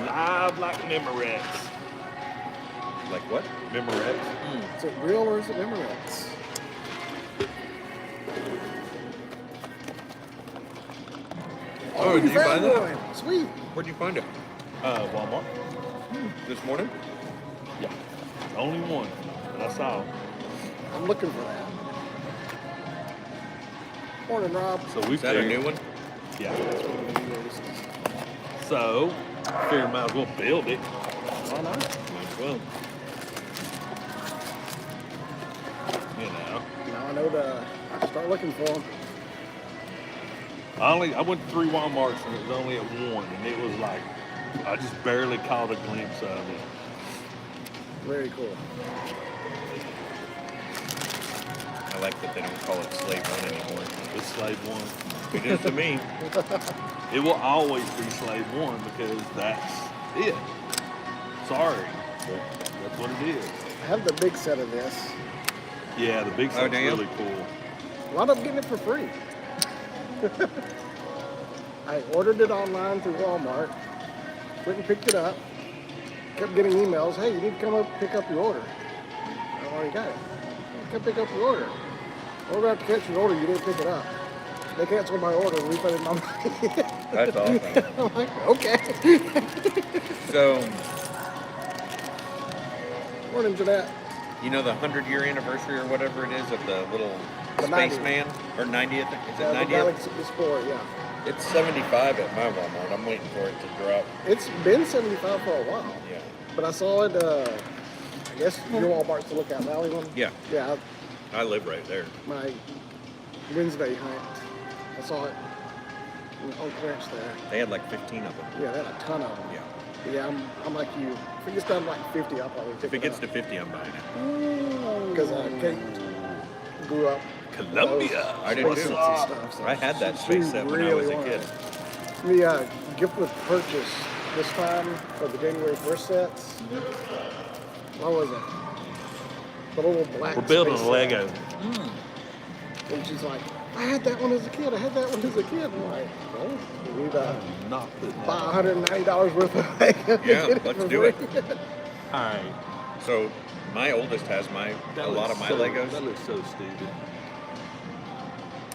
alive like Memorex. Like what? Memorex. Is it real or is it Memorex? Oh, did you buy found that? one. Sweet. Where'd you find it? Walmart. This morning? Yeah. Only one that I saw. I'm looking for that. Morning, Rob. So we Is that a new one? Yeah. That's one of the videos. So, figure might as well build it. Why not? Might as well. You know. Now I know to start looking for them. I went to 3 Walmarts and it was only at one, and it was like I just barely caught a glimpse of it. Very cool. I like that they don't call it Slave 1 anymore. It's Slave 1. It is to me. It will always be Slave 1 because that's it. Sorry, but that's what it is. I have the big set of this. Yeah, the big set's damn. really cool. Wound up getting it for free. I ordered it online through Walmart. Went and picked it up. Kept getting emails. Hey, you need to come up pick up your order. I already got it. Come pick up your order. We're going to have to cancel your order. You didn't pick it up. They canceled my order. Refunded my money. That's awesome. I'm like, okay. So, Morning, Jeanette. you know the 100-year anniversary or whatever it is of the little The 90th. spaceman? Or 90th? Is it The 90th? Galaxy Explorer, yeah. It's 75 at my Walmart. I'm waiting for it to drop. It's been 75 for a while. Yeah. But I saw it, I guess your Walmart's the Lookout Valley one. Yeah. Yeah, I live right there. my Wednesday hunt. I saw it on clearance there. They had like 15 of them. Yeah, they had a ton of them. Yeah. But yeah, I'm like you. If it gets down to like 50, I'll probably pick If it gets to 50, I'm buying it. Because Kate grew up. Columbia. I did Space too. sets and stuff, so I had that she space set when I was a wanted kid. it. The gift with purchase this time for the January 1st sets. What was it? The little black. We're building space a Lego. set. And she's like, I had that one as a kid. I had that one as a kid. I'm like, well, we need to Not putting buy that. $190 worth of Lego. to Yeah, get it let's for do it. free. All right. So, my oldest has a lot of my Legos. That looks so stupid.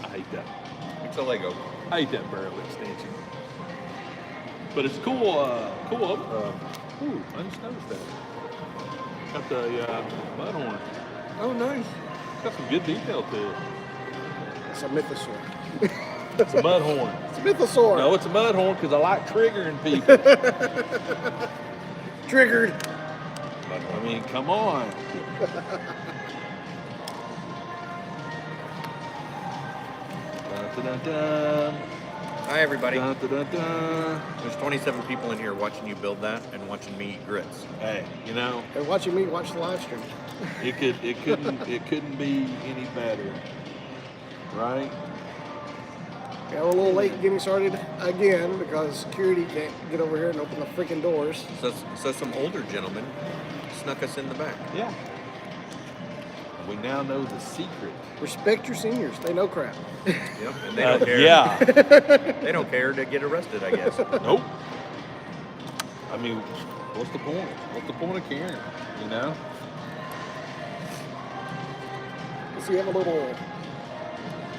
I hate that. It's a Lego. I hate that barrel extension. But it's cool. Cool. Ooh, I just noticed that. Got the mud horn. Oh, nice. Got some good detail to it. It's a mythosaur. It's a mud horn. It's a mythosaur. No, it's a mud horn because I like triggering people. Triggered. I mean, come on. Dun, dun, dun, dun. Hi, everybody. Dun, dun, dun, dun. There's 27 people in here watching you build that and watching me eat grits. Hey, you know, And watching me watch the live stream. it couldn't be any better, right? Yeah, we're a little late getting started again because security can't get over here and open the freaking doors. So some older gentlemen snuck us in the back. Yeah. We now know the secret. Respect your seniors. They know crap. Yep, and they don't care. Yeah. They don't care to get arrested, I guess. Nope. I mean, what's the point? What's the point of caring? You know? Does he have a little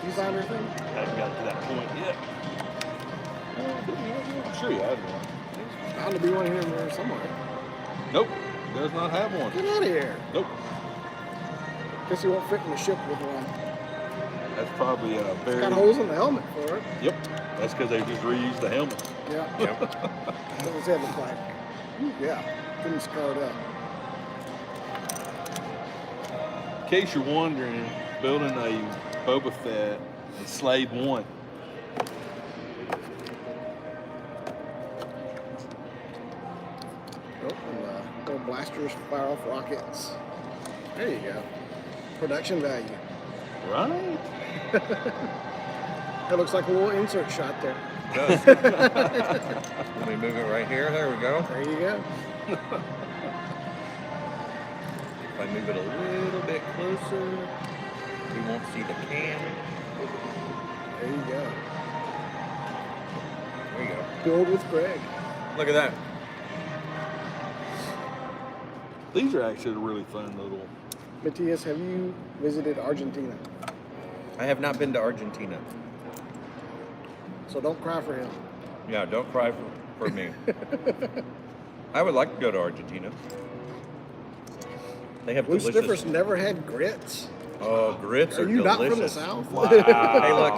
designer thing? I haven't got to that point yet. I'm sure you have one. There's bound to be one here and there somewhere. Nope. Does not have one. Get out of here. Nope. Guess he won't fit in the ship with one. That's probably a very. Got holes in the helmet for it. Yep. That's because they just reused the helmet. Yeah. Yep. What does his head look like? Ooh, yeah. Didn't scar it up. In case you're wondering, building a Boba Fett in Slave 1. Oh, and little blasters fire off rockets. There you go. Production value. Right? That looks like a little insert shot there. It does. Let me move it right here. There we go. There you go. If I move it a little bit closer, we won't see the can. There you go. There you go. Build with Greg. Look at that. These are actually a really fun little. Matthias, have you visited Argentina? I have not been to Argentina. So don't cry for him. Yeah, don't cry for me. I would like to go to Argentina. They have Blue delicious. Stiffers never had grits. Oh, grits are Are you delicious. not from the South? Wow. Hey, look,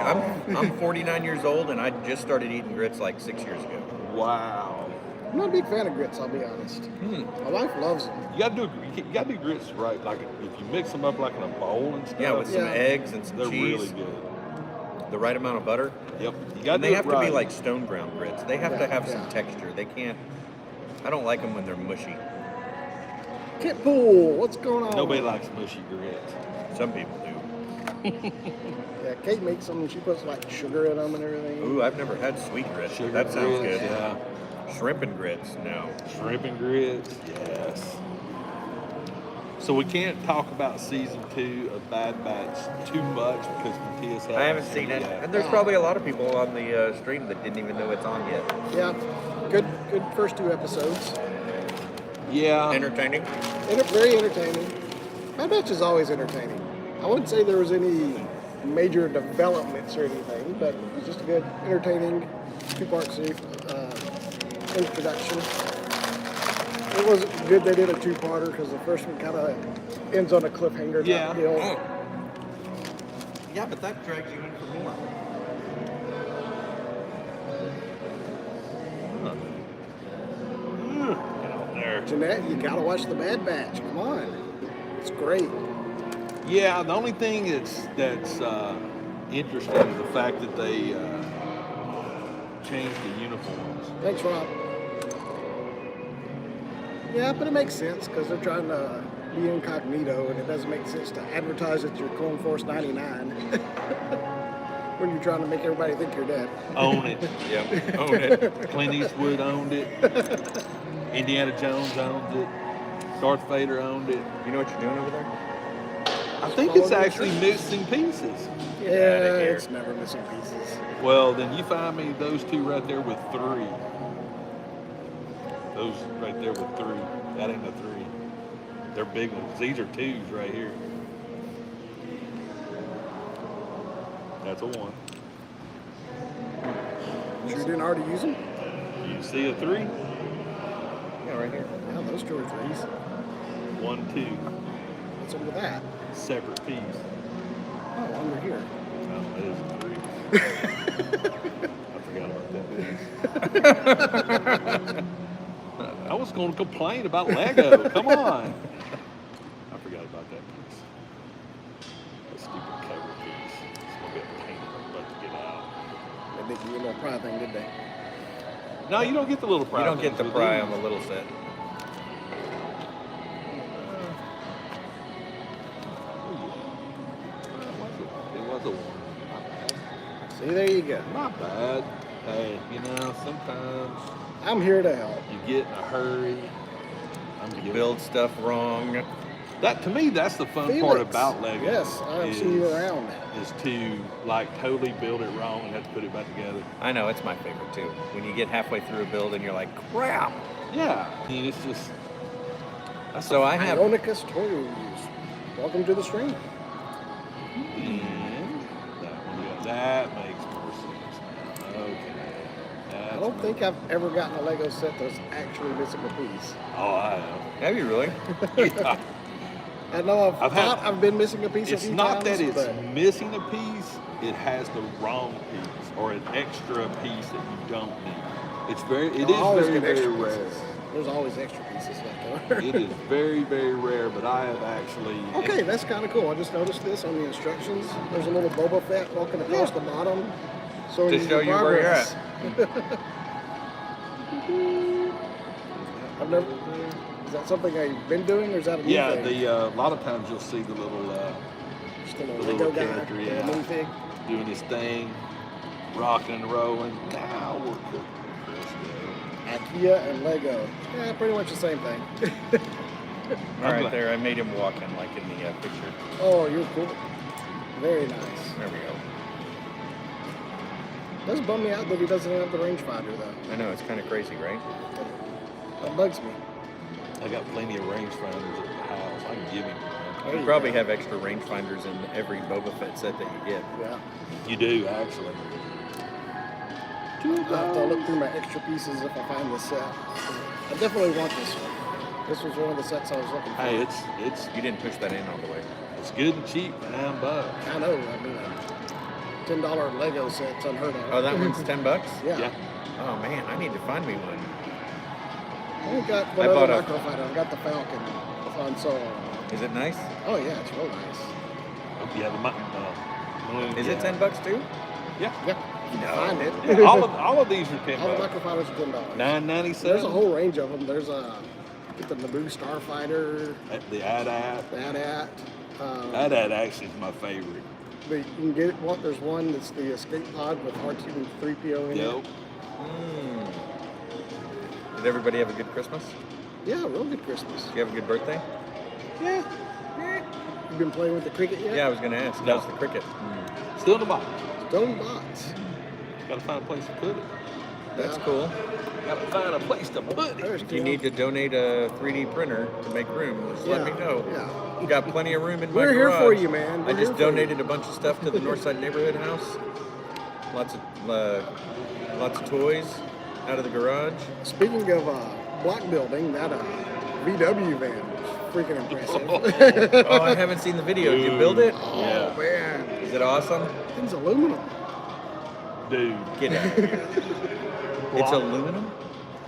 I'm 49 years old and I just started eating grits like 6 years ago. Wow. I'm not a big fan of grits, I'll be honest. My wife loves them. You gotta do grits right. Like if you mix them up like in a bowl and stuff. Yeah, with some Yeah. eggs and some they're cheese, really good. the right amount of butter. Yep. You gotta And do they it have right. to be like stone ground grits. They have to Yeah, have some yeah. texture. They can't. I don't like them when they're mushy. Kit Pool, what's going on? Nobody likes mushy grits. Some people do. Yeah, Kate makes them and she puts like sugar in them and everything. Ooh, I've never had sweet grits. Sugar That sounds grits, good. Yeah. Shrimp and grits, no. Shrimp and grits, yes. So we can't talk about season 2 of Bad Batch too much because Matthias I haven't seen it, and there's probably a lot of people on the stream that didn't even know it's on yet. Yeah, good first 2 episodes. Yeah. Entertaining. Very entertaining. Bad Batch is always entertaining. I wouldn't say there was any major developments or anything, but it was just a good, entertaining 2-part introduction. It was good they did a 2-parter because the first one kind of ends on a cliffhanger. Yeah. Deal. Oh. Yeah, but that drags you in for more. Get out there. Jeanette, you gotta watch the Bad Batch. Come on, it's great. Yeah, the only thing that's interesting is the fact that they changed the uniforms. Thanks, Rob. Yeah, but it makes sense because they're trying to be incognito, and it doesn't make sense to advertise that you're Clone Force 99 when you're trying to make everybody think you're dead. Own it. Yep, own it. Clint Eastwood owned it. Indiana Jones owned it. Darth Vader owned it. You know what you're doing over there? I think it's actually missing pieces. Yeah, outta here. it's never missing pieces. Well, then you find me those 2 right there with 3. Those right there with 3. That ain't a 3. They're big ones. These are 2s right here. That's a 1. Sure didn't already use them? You see a 3? Yeah, right here. Yeah, those 2 are 3s. 1, 2. What's up with that? Separate piece. Oh, under here. No, it is a 3. I forgot about that piece. I was going to complain about Lego. Come on. I forgot about that piece. That stupid cover piece. It's going to be a pain in the butt to get out. They did you a little pry thing, did they? No, you don't get the little pry. You don't get the things with pry these. on the little set. It was a 1. Not bad. See, there you go. Not bad. Hey, sometimes I'm here to help. you get in a hurry. I'm You giving- build stuff wrong. That to me, that's the fun Felix. part about Lego. Yes, I've seen you around. Is to like totally build it wrong and have to put it back together. I know, it's my favorite too. When you get halfway through a build and you're like, crap. Yeah, I mean it's just. So I have. Ionicus Toys. Welcome to the stream. And that one, yeah, that makes more sense now. Okay. I That's don't think I've ever gotten a Lego set that's actually missing a piece. Oh, I Have you really? have. Yeah. I know I've thought had- I've been missing a piece a It's few not times, that it's but missing a piece; it has the wrong piece or an extra piece that you don't need. It's very. It I'll always is very, get extra very rare. pieces. There's always extra pieces left over. It is very, very rare, but I have actually. Okay, that's kind of cool. I just noticed this on the instructions. There's a little Boba Fett walking across the bottom. So To show you where you're at. I've never. Is that something I've been doing, or is that a new Yeah, thing? a lot of times you'll see the little Just a little the Lego little guy, character, the yeah. minifig. doing his thing, rocking and rolling. Now we're cooking with Crisco. IKEA and Lego. Yeah, pretty much the same thing. All right, glad- there. I made him walking like in the picture. Oh, you're cool. Very nice. There we go. Does bum me out that he doesn't have the rangefinder though. I know, it's kind of crazy, right? That bugs me. I got plenty of rangefinders at the house. I can give him one. You probably have extra rangefinders in every Boba Fett set that you get. Yeah. You do, actually. I'll have to look through my extra pieces if I find this set. I definitely want this one. This was one of the sets I was looking for. Hey, it's You didn't push that in all the way. it's good and cheap for $9. I know. I mean, $10 Lego set's unheard of. Oh, that one's $10. Yeah. Yeah. Oh man, I need to find me one. I only got one I bought other a- microfighter. I've got the Falcon with Han Solo. Is it nice? Oh yeah, it's real nice. Yeah, Is it $10 too? Yeah. Yeah, you can find it. Yeah, all of these are $10. All the microfighters are $10. $9.97. There's a whole range of them. There's get the Naboo Starfighter, The AT-AT. the AT-AT. AT-AT actually is my favorite. But you can get one. There's one that's the escape pod with R2 and 3PO in Yep. it. Did everybody have a good Christmas? Yeah, real good Christmas. Did you have a good birthday? Yeah. You been playing with the cricket yet? Yeah, I was going to ask. No. How's the cricket? Still in the box. Still in the box. Gotta find a place to put it. That's Yeah. cool. Gotta find a place to put it. There's If you need to donate a 3D printer to make room, just let me know. Yeah. You got plenty of room in my We're here garage. for you, man. I We're just here for you. donated a bunch of stuff to the Northside Neighborhood House. Lots of toys out of the garage. Speaking of block building, that VW van was freaking impressive. Oh, I haven't seen the video. Did you build it? Yeah. Oh man, Is it awesome? it's aluminum. Dude. Get out. It's aluminum?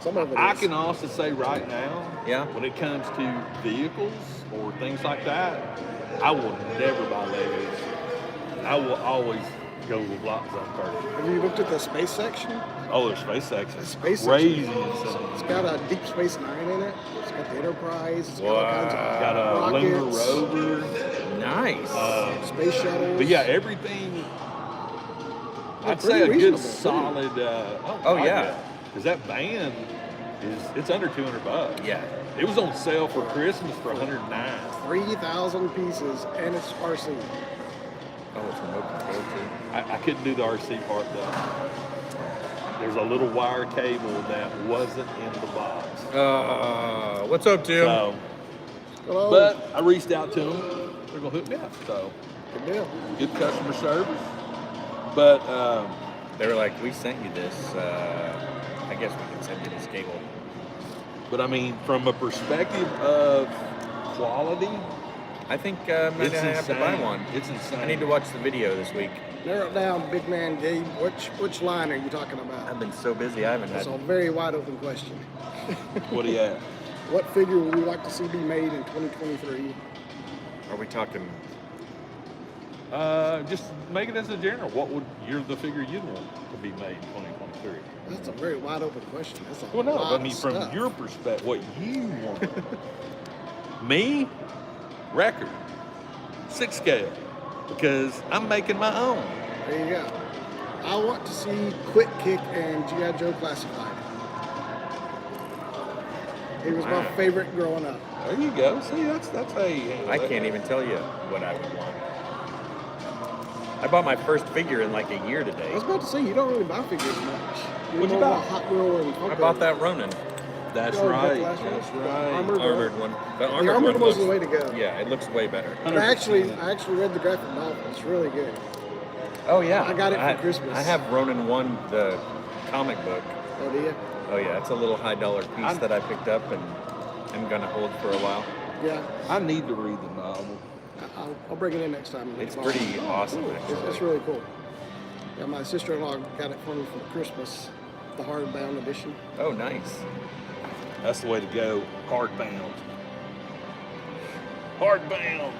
Some of it I is. can also say right now, Yeah. when it comes to vehicles or things like that, I will never buy Legos. I will always go with Block Zone first. Have you looked at the space section? Oh, there's space section. Space Crazy section. insane. It's got a Deep Space Nine in it. It's got the Enterprise. It's got all kinds of Got a Lunar rockets, rover. Nice. space shuttles. But yeah, everything. They're I'd say a pretty good reasonable, too. solid. Oh, yeah. Because that van it's under $200. yeah. It was on sale for Christmas for $109. 3,000 pieces, and it's RC. Oh, it's remote control too. I couldn't do the RC part though. There's a little wire cable that wasn't in the box. What's up, Tim? So, Hello. but I reached out to them. They're gonna hook me up. So Good deal. good customer service. But They were like, we sent you this. I guess we can send you this cable. I mean, from a perspective of quality, I think I might it's have to buy insane. one. It's insane. I need to watch the video this week. Narrow it down, big man Gabe. Which line are you talking about? I've been so busy, I haven't That's had. a very wide open question. What do you have? What figure would we like to see be made in 2023? Are we talking? Just make it as a general. What would the figure you'd want to be made in 2023? That's a very wide open question. That's a Well, no, lot I mean of from stuff. your perspective, what you want. Me, record, 6 scale, because I'm making my own. There you go. I want to see Quick Kick and G.I. Joe Classified. He was my Wow. favorite growing up. There you go. See, that's how you handle I it. can't even tell you what I would want. I bought my first figure in like a year I today. was about to say, you don't really buy figures much. You're What'd you more of a buy? Hot Wheel and Funko. I bought that Ronin, That's Oh, right. the last one? That's The right. armored one? armored one. The The armored one was the looks- way to go. Yeah, it looks way better. But I actually read the graphic novel. It's really good. Oh yeah, I got it for Christmas. I have Ronin 1, the comic book. Oh, do you? Oh yeah, it's a little high dollar piece that I picked up and I'm gonna hold for a while. Yeah. I need to read the novel. I'll bring it in next time. It's pretty awesome It's actually. really cool. Yeah, my sister-in-law got it for me for Christmas, the hardbound edition. Oh nice. That's the way to go. Hardbound. Hardbound.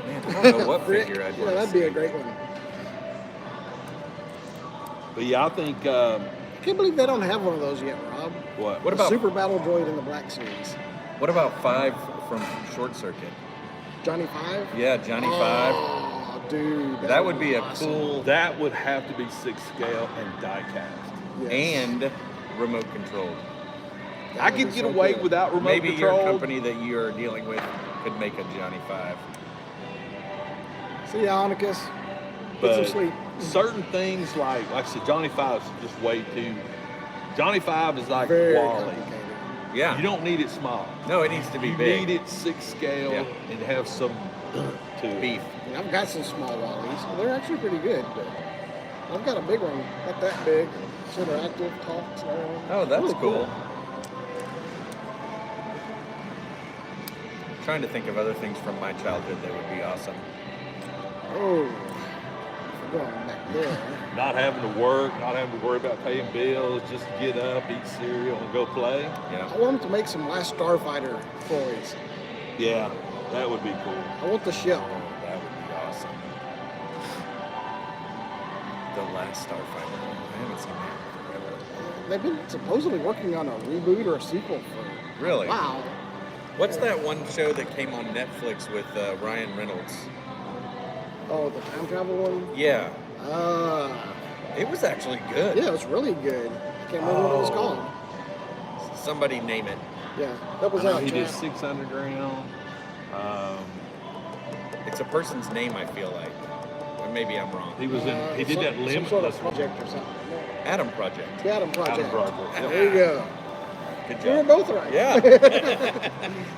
Man, I don't know what Rick, figure I'd yeah, want that'd to be a see. great one. But yeah, I think I can't believe they don't have one of those yet, Rob. what? What The about Super Battle Droid in the Black Series? what about 5 from Short Circuit? Johnny 5? Yeah, Johnny 5. Oh, dude. That would be a awesome. cool That would have to be 6 scale and die cast. Yes. and remote controlled. That I would could be get so away good. without remote Maybe control. your company that you're dealing with could make a Johnny 5. See ya, Onykus. Get but some sleep. certain things like I said, Johnny 5 is just way too. Johnny 5 is like Very Wally. complicated. Yeah. You don't need it small. No, it needs to be You big. need it 6 scale Yeah. and have some to it. Beef. And I've got some small wallies. They're actually pretty good, but I've got a big one, not that big. It's interactive, talks, and everything. Oh, that's Really cool. Trying to think of other things from my childhood that would be awesome. Oh, we're going back there. Not having to work, not having to worry about paying bills, just get up, eat cereal, and go play. Yeah. I want them to make some Last Starfighter toys. Yeah, that would be cool. I want the ship. Oh, that would be awesome. The Last Starfighter. I haven't seen that forever. They've been supposedly working on a reboot or a sequel for Really? wow. What's that one show that came on Netflix with Ryan Reynolds? Oh, the time travel one? Yeah. It It was actually good. yeah, it was really good. I can't remember what it was Oh. called. Somebody name it. Yeah, that was I know out. he did Chat. 6 Underground. It's a person's name, I feel like. But maybe I'm wrong. He was in. He did that Some Limitless sort of one. project or something. Adam Project. The Adam Project. Adam Project. There you go. Good We were job. both right. Yeah.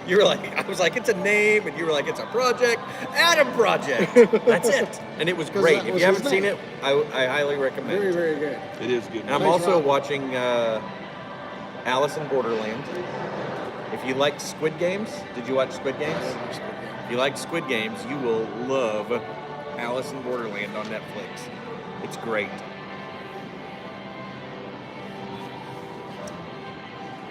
You were like, I was like, it's a name, and you were like, it's a project. Adam Project. That's it. And it was 'Cause great. that If was you haven't his seen name. it, I highly recommend Very, it. very good. It is good. And I'm Thanks, also Rob. watching Alice in Borderland. If you liked Squid Games, did you watch Squid Games? If you like Squid Games, you will love Alice in Borderland on Netflix. It's great.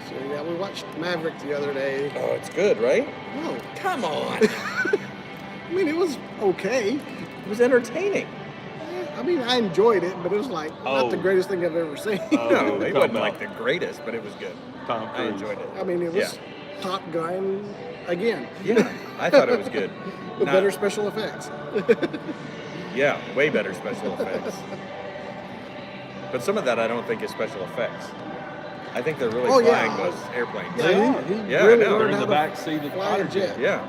So yeah, we watched Maverick the other day. Oh, it's good, right? No, Come on. I mean it was okay. It was entertaining. I mean I enjoyed it, but it was like not the Oh. greatest thing I've ever seen. Oh. No, you're it talking wasn't about like the greatest, but it was good. Tom I Cruise. enjoyed it. I mean it was Top Gun again. Yeah, I thought it was good. With Not- better special effects. Yeah, way better special effects. But some of that I don't think is special effects. I think they're really Oh, yeah. flying those airplanes. They are. he Yeah, I really know. learned They're in how the to back seat of the fly a fighter jet. jet. Yeah.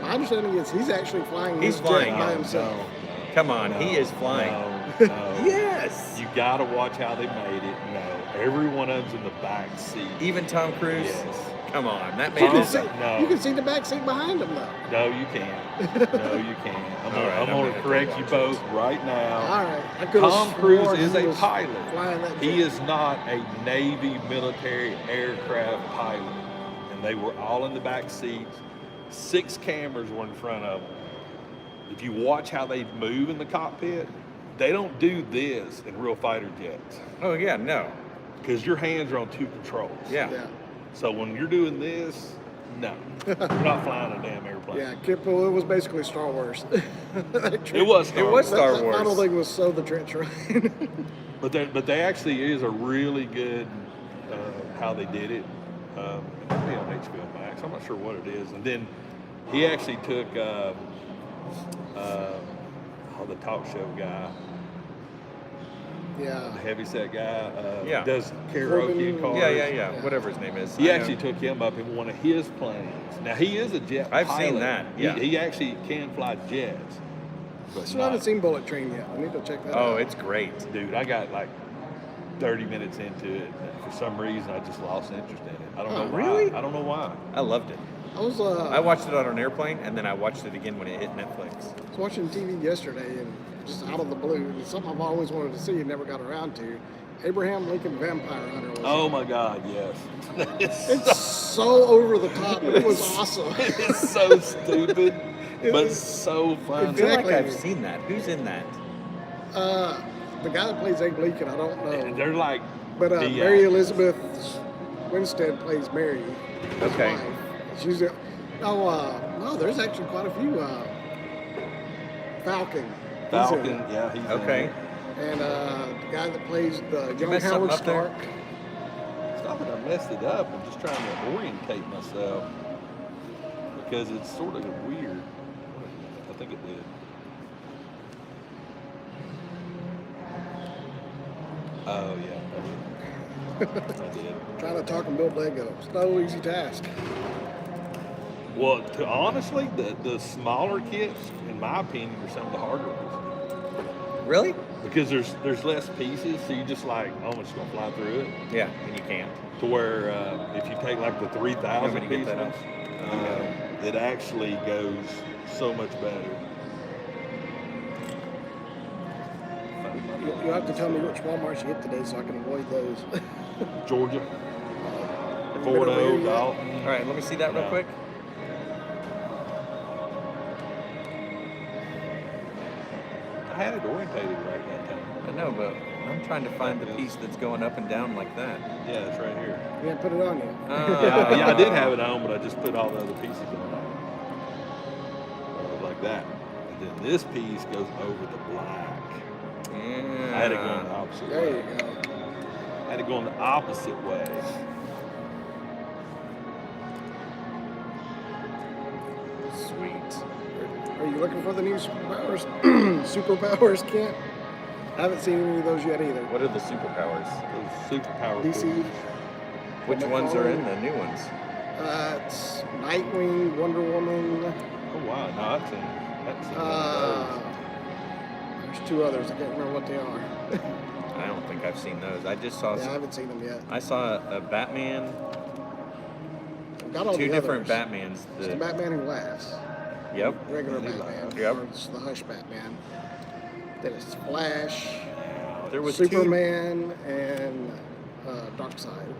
My understanding is he's actually flying He's this flying. jet by Oh, himself. Come on, he is flying. No, no. Yes. You gotta watch how they made it. No, every one of them's in the back seat. Even Tom Cruise. Yes. Come on, that You man can, is. see, No. you can see the back seat behind him though. No, you can't. No, you can't. I'm gonna, All right, I'm I'm gonna gonna correct go you watch both right now. All right, I could have Tom Cruise sworn is he a was pilot. flying that He jet. is not a Navy military aircraft pilot. And they were all in the back seats. 6 cameras were in front of them. If you watch how they move in the cockpit, they don't do this in real fighter jets Oh yeah, no. because your hands are on 2 controls. Yeah. Yeah, So when you're doing this, no, you're not flying a damn airplane. yeah. Well, it was basically Star Wars. It was. It was Star That Wars. final thing was so the trench run. But they actually is a really good how they did it. It might be on HBO Max. I'm not sure what it is. And then he actually took the talk show guy, the yeah. heavyset guy, Yeah. does karaoke Corbin- cars. Yeah. Whatever his name is. He I know. actually took him up in one of his planes. Now he is a jet I've pilot. seen that, yeah. He actually can fly jets. I But still haven't not- seen Bullet Train yet. I need to check that out. Oh, it's great. Dude, I got like 30 minutes into it. And for some reason, I just lost interest in it. I don't Oh, know why. really? I don't know why. I loved it. I was I watched it on an airplane, and then I watched it again when it hit Netflix. was watching TV yesterday and just out of the blue, and something I've always wanted to see and never got around to. Abraham Lincoln Vampire Hunter was. Oh my God, yes. It's so over the top, but it was awesome. It's so stupid, It but was- so I fun. feel like Exactly. I've seen that. Who's in that? The guy that plays Abe Lincoln, I don't know. They're like, But the Mary actors. Elizabeth Winstead plays Mary. His Okay. wife. She's a, no, there's actually quite a few. Falcon. He's in Falcon, it. yeah, he's in Okay. it. And the guy that plays the young mess Howard something up there? Stark. It's not that I messed it up. I'm just trying to orientate myself because it's sort of weird. I think it did. Oh yeah, I did. I did. Trying to talk and build Lego. It's no easy task. Well, honestly, the smaller kits, in my opinion, are some of the harder ones. Really? because there's less pieces, so you just like, oh, I'm just gonna fly through it. Yeah, and you can't. To where if you take like the 3,000 You want me to piece get that ones, it actually goes so much better. You'll have to tell me which Walmarts you hit today so I can avoid those. Georgia, Have you been Fort over here O, yet? Dalton. All right, let me see that real No. quick. I had it orientated right that time. I know, but I'm trying to find the piece that's going up and down like that. Yeah, it's right here. You didn't put it on yet. Yeah, I did have it on, but I just put all the other pieces on. Like that. And then this piece goes over the black. Yeah. I had it going the opposite There way. you go. I had it going the opposite way. Sweet. Are you looking for the new superpowers? Superpowers, Kent? I haven't seen any of those yet either. What are the superpowers? Those superpower DC. figures. Which ones are in the new ones? It's Nightwing, Wonder Woman. Oh wow, no, that's There's two others. I can't remember what they are. I don't think I've seen those. I just saw. Yeah, I haven't seen them yet. I saw a Batman. I've got all Two the different others. Batmans. It's the Batman who laughs. Yep. Regular He Batman. laughs. Yep. Or it's the Hush Batman. Then it's Flash, There was Superman, and Darkseid.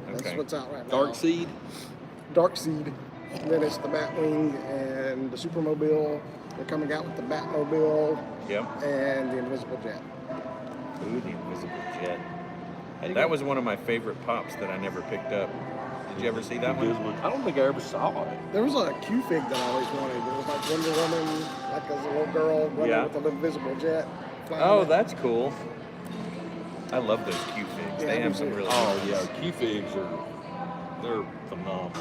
That's Okay. what's out right now. Dark Seed. Darkseid. And then it's the Batwing and the Supermobile. They're coming out with the Batmobile Yep. and the Invisible Jet. Ooh, the Invisible Jet. How do you That go- was one of my favorite pops that I never picked up. Did you ever see that one? Invisible- I don't think I ever saw it. There was a Q-Fig that I always wanted. It was like Wonder Woman, like as a little girl running Yeah. with an invisible jet. flying Oh, it. that's cool. I love those Q figs. Yeah, They me have some too. really Oh good yeah, ones. Q-Figs they're phenomenal.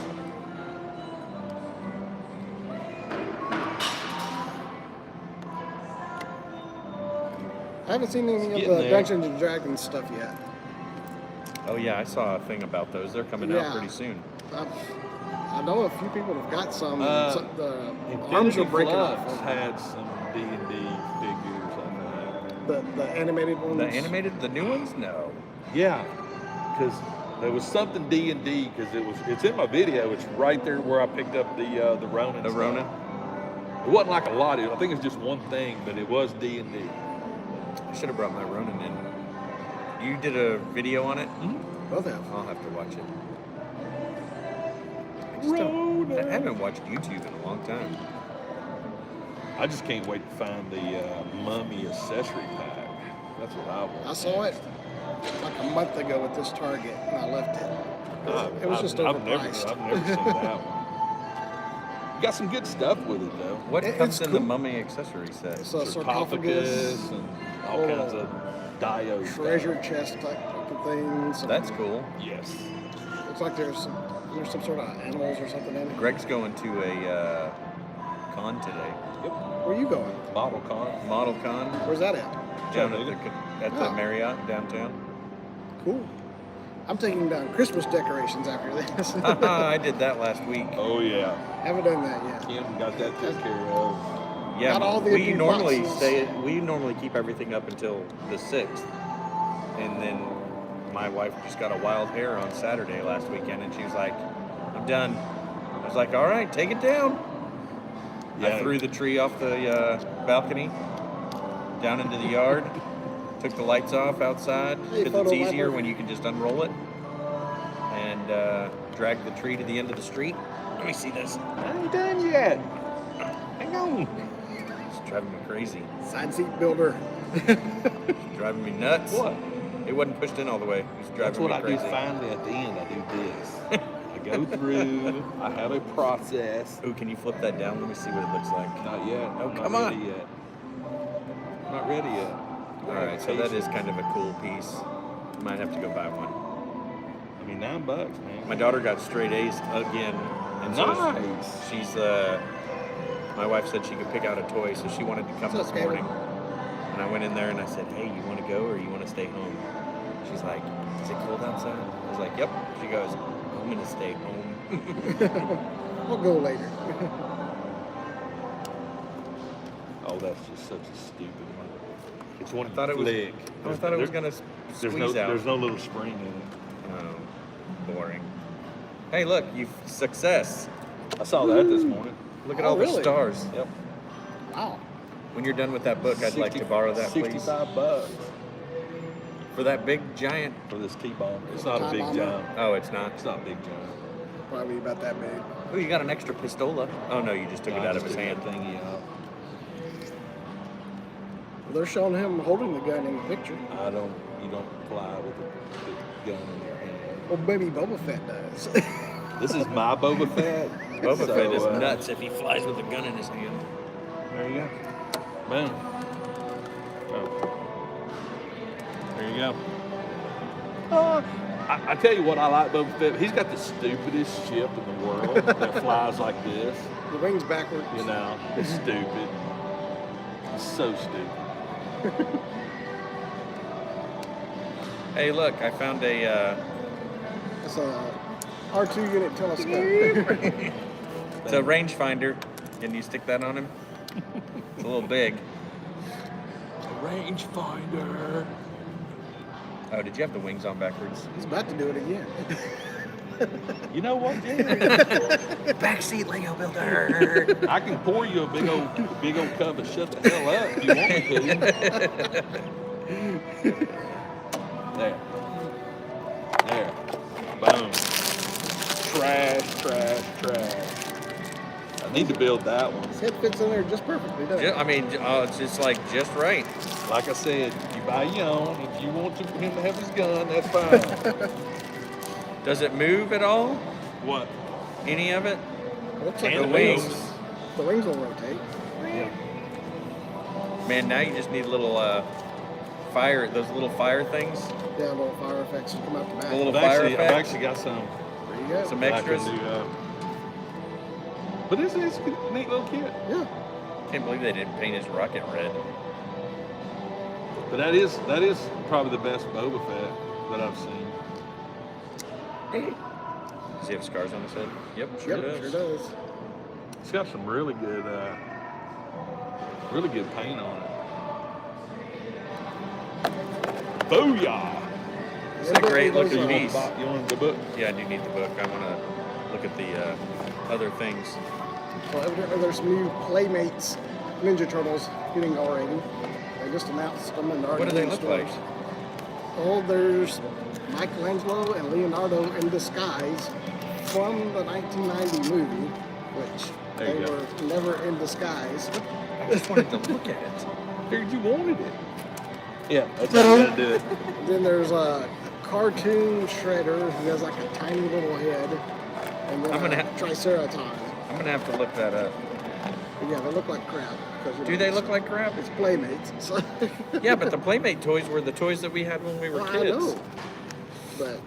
I haven't seen any of getting the there. Dungeons and Dragons stuff yet. Oh yeah, I saw a thing about those. They're coming out Yeah. pretty soon. I know a few people have got some. The arms Infinity are breaking Flux off. had some D&D figures, I think. The animated ones. The animated, the new ones? No. Yeah, because there was something D&D because it's in my video. It's right there where I picked up the Ronin. The stuff. Ronin? It wasn't like a lot. I think it was just one thing, but it was D&D. I should have brought my Ronin in. You did a video on it? Both have. I'll have to watch it. I haven't watched YouTube in a long time. I just can't wait to find the Mummy accessory pack. That's what I want. I saw it like a month ago at this Target, and I left it. It was just I've never overpriced. seen that one. You got some good stuff with it though. What It's comes in the cool. Mummy accessory set? It's a sarcophagus, and all kinds of diodes. treasure chest type of things. That's cool. Yes. Looks like there's some sort of animals or something in it. Greg's going to a con today. Yep. Where you going? Bottle con. Model con Where's that at? down Chattanooga. at the Oh. Marriott downtown. Cool. I'm taking down Christmas decorations after this. I did that last week. Oh yeah. Haven't done that yet. Kim got that taken care of. Yeah, Got all the we empty normally boxes. we normally keep everything up until the 6th, and then my wife just got a wild hair on Saturday last weekend, and she was like, "I'm done." I was like, "All right, take it down." I Yeah. threw the tree off the balcony down into the yard, took the lights off outside Hey, because it's photo easier wiper. when you can just unroll it, and drag the tree to the end of the street. Let me see this. I ain't done yet. Hang on. It's driving me crazy. Side seat builder. Driving me nuts. What? It wasn't pushed in all the way. It was That's driving what me I crazy. do finally at the end. I do this. I go through. I have a process. Ooh, can you flip that down? Let me see what it looks like. Not yet. Oh, I'm come not on. ready yet. I'm not ready yet. All right, so that is kind of a cool piece. Might have to go buy one. I mean, $9, man. My daughter got straight A's again, and so Nice. she's. My wife said she could pick out a toy, so she wanted to come What's this up, Caleb? morning. And I went in there and I said, "Hey, you want to go or you want to stay home?" She's like, "Is it cold outside?" I was like, "Yep." She goes, "I'm gonna stay home." We'll go later. Oh, that's just such a stupid one. It's one I thought it was. flick. I thought it was There- gonna There's squeeze no, out. there's no little spring in it. Oh, boring. Hey, look, you success. I saw that this morning. Look at Oh, all the really? stars. Yep. Wow. When you're done with that book, I'd like to borrow that, please. $65 For that big giant. for this T-bomb. It's not a Time big bomber? giant. Oh, it's not. It's not a big giant. Probably about that big. Oh, you got an extra pistola. Oh no, you just took it out of his hand. Thingy out. Well, they're showing him holding the gun in the picture. You don't fly with a gun in your hand. Well, maybe Boba Fett does. This is my Boba Fett. Boba So, Fett is nuts if he flies with a gun in his hand. There you go. Boom. Oh. There you go. I tell you what I like Boba Fett. He's got the stupidest ship in the world that flies like this. The wings backwards. You know, it's stupid. It's so stupid. Hey, look, I found a. It's a R2 unit telescope. It's a rangefinder. Can you stick that on him? It's a little big. Rangefinder. Oh, did you have the wings on backwards? He's about to do it again. You know what, Jerry? Backseat Lego builder. I can pour you a big old cup and shut the hell up if you want me to. There. There. Boom. Trash. I need to build that one. His head fits in there just perfectly, doesn't it? I mean, it's just like just right. Like I said, you buy your own. If you want him to have his gun, that's fine. Does it move at all? What? Any of it? Looks like And the the wings. wings. The wings will rotate. Man, now you just need a little fire. Those little fire things. Yeah, little fire effects will come out the back. A little I've fire I've effects. actually got some. There you go. Some that I extras. can do, but it's a neat little kit. Yeah. Can't believe they didn't paint his rocket red. But that is probably the best Boba Fett that I've seen. Does he have scars on his head? Yep, Yep, sure does. sure does. It's got some really good paint on it. Booyah! It's a great looking Those, piece. You want the book? Yeah, I do need the book. I want to look at the other things. Well, evidently there's some new Playmates Ninja Turtles hitting R-rating. They just announced them and What do they look like? Oh, there's Michelangelo and Leonardo in disguise from the 1990 movie, which There they you go. were never in disguise. I just wanted to look at it. Figured you wanted it. Yeah, that's how you gotta do it. Then there's a cartoon Shredder who has like a tiny little head, and then I'm gonna a ha- Triceratops. I'm gonna have to look that up. But yeah, they look like crap. because, you Do know, they it's- look like crap? It's Playmates. So. Yeah, but the Playmate toys were the toys that we had when we were Well, kids. I know. But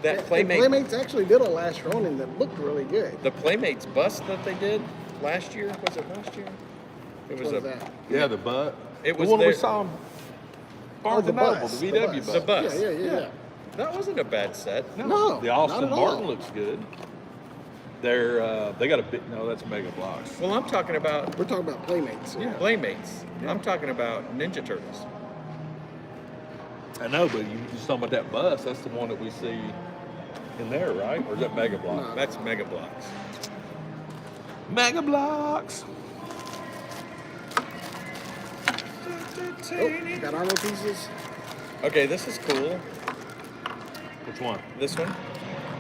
That and Playmate, Playmates actually did a last Ronin that looked really good. the Playmates bus that they did last year. Was it last year? It was What a is that? Yeah, the butt. It was the one we there- saw in Oh, Barnes the and Noble, bus, the the VW bus. bus. The bus. Yeah. That wasn't a bad set. No, the not Austin at all. Martin looks good. They got a big. No, that's Mega Blocks. Well, I'm talking about We're talking about Playmates. Yeah. Playmates. I'm talking about Ninja Turtles. I know, but you just talking about that bus. That's the one that we see in there, right? Or is that Mega Block? No. That's Mega Blocks. Mega Blocks. Oh, got armor pieces. Okay, this is cool. Which one? This one.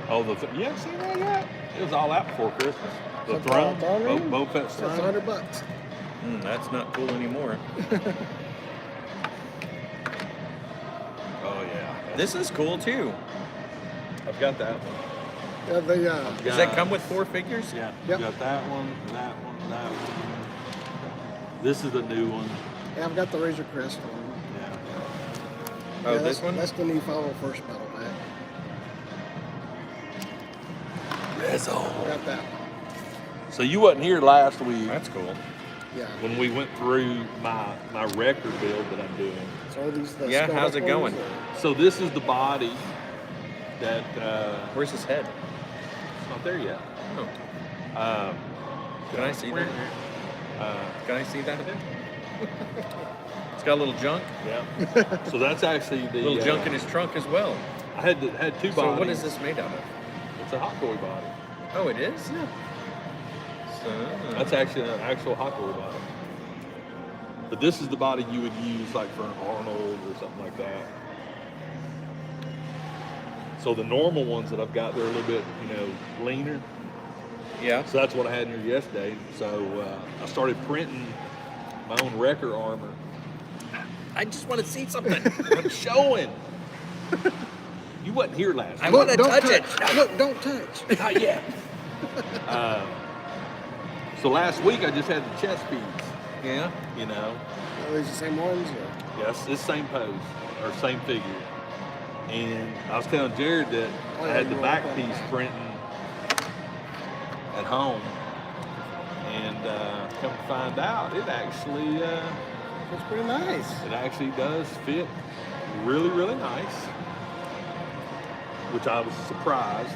Oh, yeah. See that? Yeah. It was all out before Christmas. The That's throne. all Barney? Boba Fett's That's throne. $100. That's not cool anymore. Oh yeah. This is cool too. I've got that one. Yeah, they, Does that come with 4 figures? Yeah. Yep. You got that one, that one, that one. This is the new one. yeah, I've got the Razor Crest one. Yeah. Oh, Yeah, this one? That's the new Final First Battle Pack. Rizzo. I got that one. So you wasn't here last week That's cool. Yeah. when we went through my record build that I'm doing. So these the Yeah, spelled how's it ones going? are- So this is the body that Where's his head? it's not there yet. Oh, can I see that? Uh, Can I see that? it's got a little junk. Yeah. So that's actually the A little junk in his trunk as well. I had two bodies. So what is this made out of? It's a hot toy body. Oh, it is? Yeah. So, That's actually an actual hot toy body. But this is the body you would use like for an Arnold or something like that. So the normal ones that I've got, they're a little bit, leaner. yeah. So that's what I had in here yesterday. So I started printing my own wrecker armor. I just want to see something. I'm showing. You wasn't here last I week. want to Don't touch it. Look, don't touch. Not yet. So last week I just had the chest piece, Yeah. Are these the same ones? Or? Yes, it's same pose or same figure. And I was telling Jared that I had the back piece printing at home, and come to find out, it actually That's pretty nice. does fit really, really nice, which I was surprised.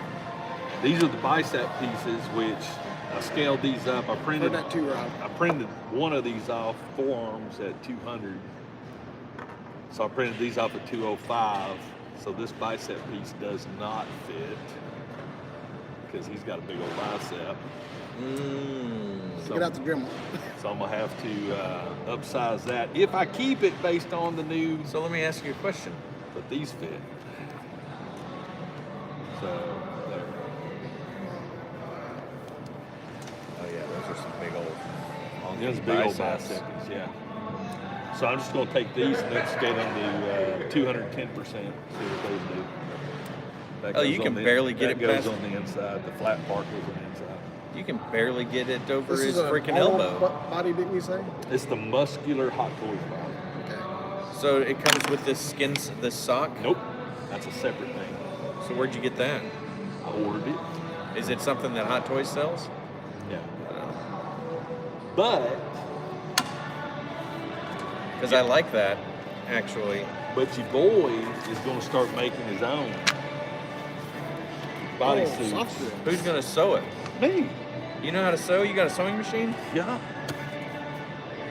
These are the bicep pieces, which I scaled these up. I Heard printed that too, Rob. I printed one of these off forearms at 200. So I printed these off at 205. So this bicep piece does not fit because he's got a big old bicep. So, Get out the Dremel. so I'm gonna have to upsize that if I keep it based on the new. So let me ask you a question. But these fit. So there. Oh yeah, those are some big old. Those big old biceps, yeah. So I'm just gonna take these and then scale them to 210%. See what those do. That Oh, goes you on can the- barely get that it goes past- on the inside. The flat part goes on the inside. You can barely get it over This his is a freaking Arnold elbow. body, didn't you say? It's the muscular Hot Toys body. Okay. So it comes with this skin, this sock. Nope, that's a separate thing. So where'd you get that? I ordered it. Is it something that Hot Toys sells? Yeah. But Because I like that, actually. your boy is gonna start making his own bodysuits. software. Who's gonna sew it? Me. You know how to sew? You got a sewing machine? Yeah.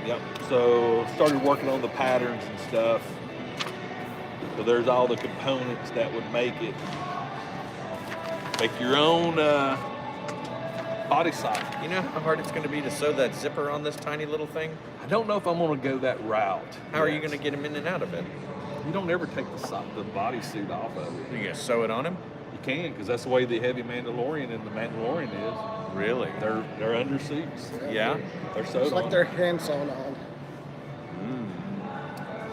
Yep. So started working on the patterns and stuff. So there's all the components that would make it. Make your own body sock. You know how hard it's going to be to sew that zipper on this tiny little thing? I don't know if I'm gonna go that route. How are you yet. going to get him in and out of it? You don't ever take the bodysuit off of it. You going to sew it on him? You can, because that's the way the heavy Mandalorian and the Mandalorian is. Really? They're under suits. Yeah? They're sewed It's like on. they're hand sewn on.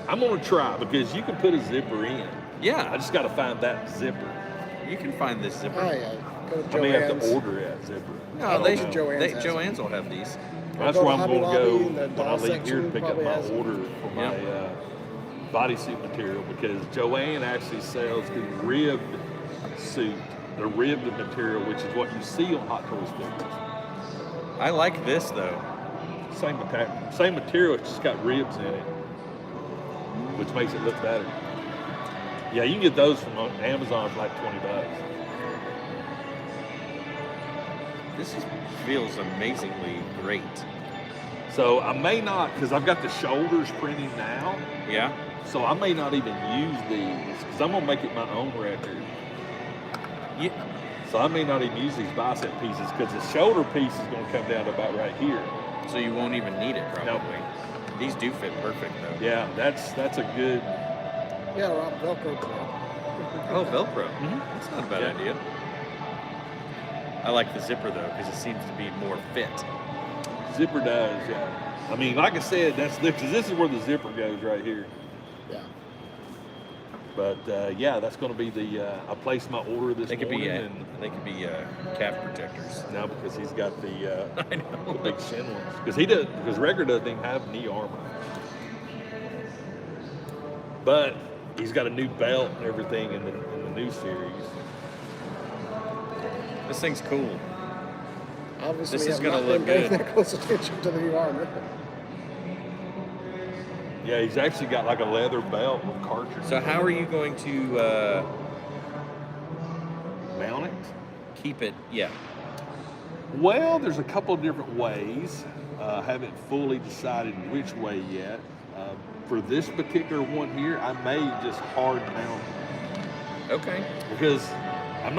I'm gonna try because you can put a zipper in. I Yeah. just gotta find that zipper. You can find this zipper. Oh yeah. Go to I may have Joann's. to order that zipper. I No, don't they know. Joann's has Joann's will have these. That's Go where to I'm Hobby gonna go Lobby, the when I doll leave here to section pick up probably my has them. order for my bodysuit material, because Joann actually sells the ribbed suit, the ribbed material, which is what you see on Hot Toys figures. I like this, though. Same material, it's just got ribs in it, which makes it look better. Yeah, you can get those from Amazon for like $20. Feels amazingly great. So I may not, because I've got the shoulders printing now, Yeah? so I may not even use these, because I'm gonna make it my own record. Yeah. So I may not even use these bicep pieces, because the shoulder piece is gonna come down to about right here. So you won't even need it, probably. These do fit perfect, though. Yeah, that's a good. Yeah, Rob, Velcro club. Oh, Velcro. Mhm. That's not a bad Yeah. idea. I like the zipper, though, because it seems to be more fit. Zipper does, yeah. I mean, like I said, because this is where the zipper goes right here. Yeah. But yeah, that's going to be the. I placed my order this They could morning, be and calf protectors. now because he's got the I know. big shin ones, because Regger doesn't even have knee armor, but he's got a new belt and everything in the new series. This thing's cool. Obviously, This is I've gonna not look been paying good. that close attention to the new armor. Yeah, he's actually got like a leather belt with cartridges. So how are you going to mount it? keep it? Yeah. Well, there's a couple of different ways. I haven't fully decided which way yet. for this particular one here, I may just hard mount it Okay. because I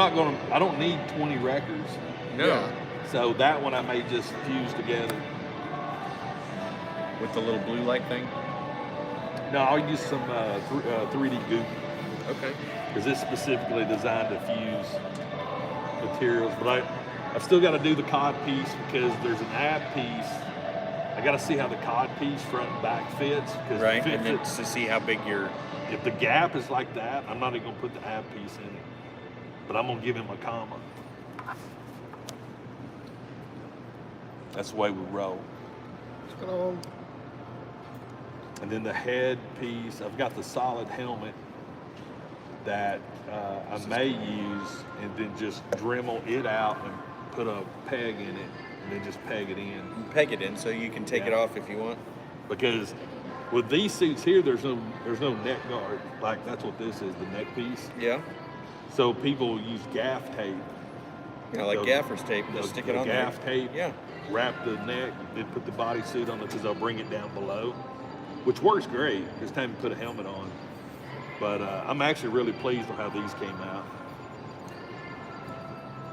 don't need 20 records. No. Yeah. So that one I may just fuse together. With the little blue light thing. No, I'll use some 3D goop Okay. because it's specifically designed to fuse materials. But I've still got to do the cod piece because there's an ab piece. I got to see how the cod piece front and back fits. Because Right. And then to see how big your. if the gap is like that, I'm not even going to put the ab piece in it. But I'm going to give him a comma. That's the way we roll. Just gonna And then the head piece, I've got the solid helmet that I may use and then just Dremel it out and put a peg in it and then just peg it in. Peg it in so you can take it Yeah. off if you want. Because with these suits here, there's no neck guard. Like that's what this is, the neck piece. Yeah. So people use gaff tape. Yeah, like The- gaffer's tape. Just stick it the on gaff there. tape. Yeah. Wrap the neck, then put the bodysuit on it because they'll bring it down below, which works great. It's time to put a helmet on. But I'm actually really pleased with how these came out.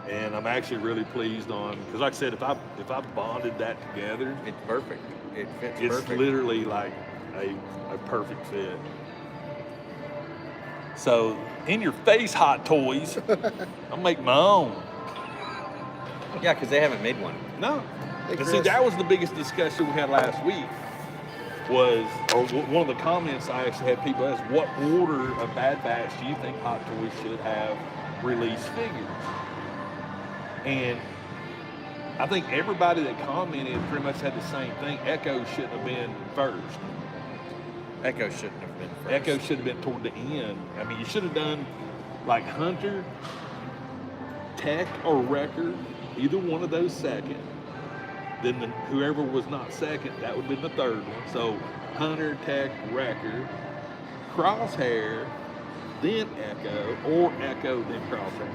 And I'm actually really pleased on, because like I said, if I bonded that together, It's perfect. It fits it's perfect. literally like a perfect fit. So, in your face, Hot Toys, I'll make my own. Yeah, because they haven't made one. No. Hey, And see, Chris. that was the biggest discussion we had last week. One of the comments I actually had people ask, what order of Bad Batch do you think Hot Toys should have released figures? And I think everybody that commented pretty much had the same thing. Echo shouldn't have been first. Echo shouldn't have been first. Echo should have been toward the end. I mean, you should have done like Hunter, Tech, or Wrecker, either one of those second. Then whoever was not second, that would have been the third one. So Hunter, Tech, Wrecker, Crosshair, then Echo, or Echo, then Crosshair.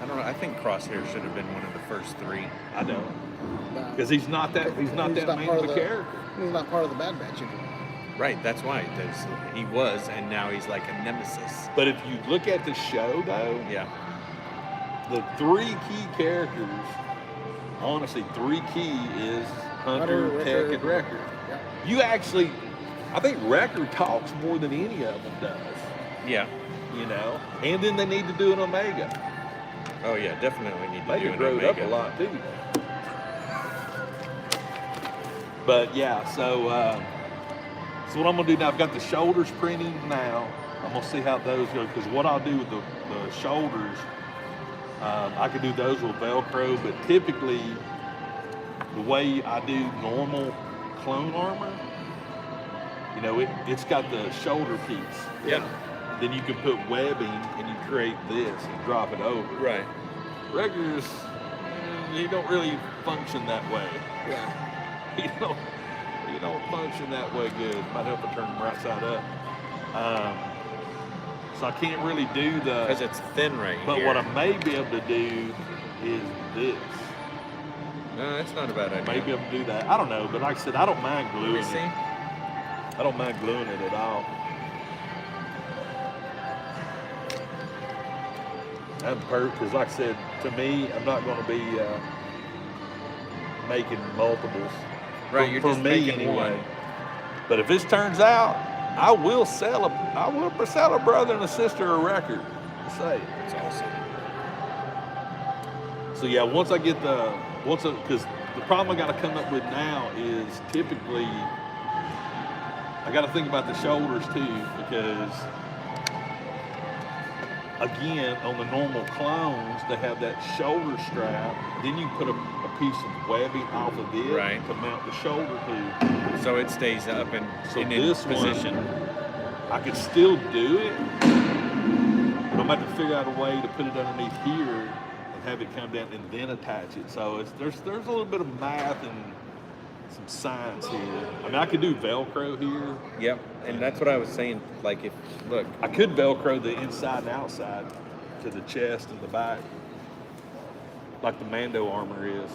I don't know. I think Crosshair should have been one of the first three. I don't, no. because he's not that main part of a character. He's not part of the Bad Batch anymore. Right. That's why. He was, and now he's like a nemesis. But if you look at the show, though, Yeah. the three key characters, honestly, three key is Hunter, Hunter, Tech, Wrecker. and Wrecker. Yeah. You actually, I think Wrecker talks more than any of them does, Yeah. you know? And then they need to do an Omega. Oh yeah. Definitely need to do Omega an growed up Omega. a lot, too. But yeah, so what I'm gonna do now, I've got the shoulders printing now. I'm gonna see how those go, because what I'll do with the shoulders, I could do those with Velcro, but typically the way I do normal clone armor, you know, it's got the shoulder piece. Yeah. Then you can put webbing and you create this and drop it over. Right. Regulars, you don't really function that way. Yeah. You don't function that way good. Might help to turn them right side up. So I can't really do Because the. it's thin right But here. what I may be able to do is this. No, that's not a bad idea. Maybe able to do that. I don't know, but like I said, I don't mind Let gluing me it. see. I don't mind gluing it at all. I'm because like I said, to me, I'm not going to be making multiples. Right, For- you're for just me making anyway. one. But if this turns out, I will sell a brother and a sister a record. Say. That's awesome. So yeah, once because the problem I got to come up with now is typically I got to think about the shoulders too, because again, on the normal clones, they have that shoulder strap. Then you put a piece of webbing off of it Right. to mount the shoulder to. So it stays up and So in this one- position. I could still do it, but I'm going to have to figure out a way to put it underneath here and have it come down and then attach it. So there's a little bit of math and some science here. I mean, I could do Velcro here. Yep. And that's what I was saying. Like look, I could Velcro the inside and outside to the chest and the back, like the Mando armor is.